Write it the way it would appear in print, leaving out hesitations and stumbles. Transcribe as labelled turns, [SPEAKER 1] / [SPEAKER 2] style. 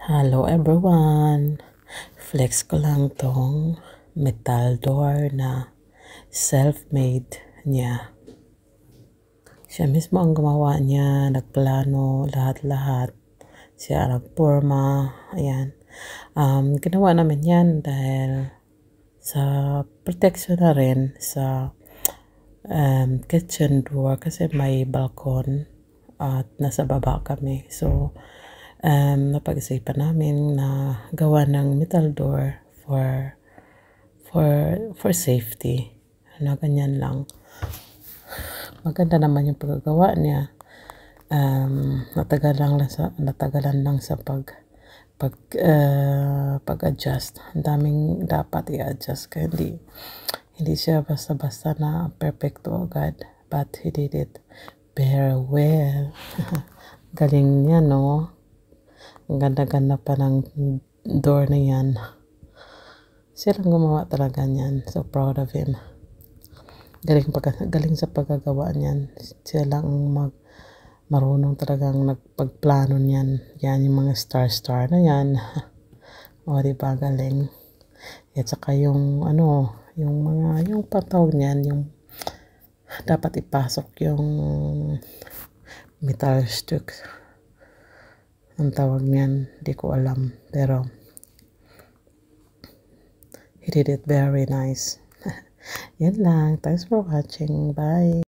[SPEAKER 1] Hello everyone! Flex ko lang tong metal door na self-made niya. Siya mismo ang gumawa niya, nagplano, lahat-lahat. Siya nagporma, ayan. Ginawa namin yan dahil sa protection na rin sa kitchen door kasi may balkon at nasa baba kami. So, napag-isipan namin na gawa ng metal door for safety. Ganyan lang. Maganda naman yung paggagawa niya. Natagalan lang sa pag-adjust. Ang daming dapat i-adjust kaya hindi siya basta-basta na perfecto agad, but he did it very well. Galing niya, no? Ang ganda-ganda pa ng door na yan. Siya lang gumawa talaga niyan. So proud of him. Galing sa paggagawa niyan. Siya lang marunong talagang nagpagplano niyan. Yan yung mga star na yan. O, diba, galing. At saka yung yung patawag niyan, yung dapat ipasok yung metal stick. Ang tawag niyan, di ko alam. Pero, he did it very nice. Yan lang. Thanks for watching. Bye!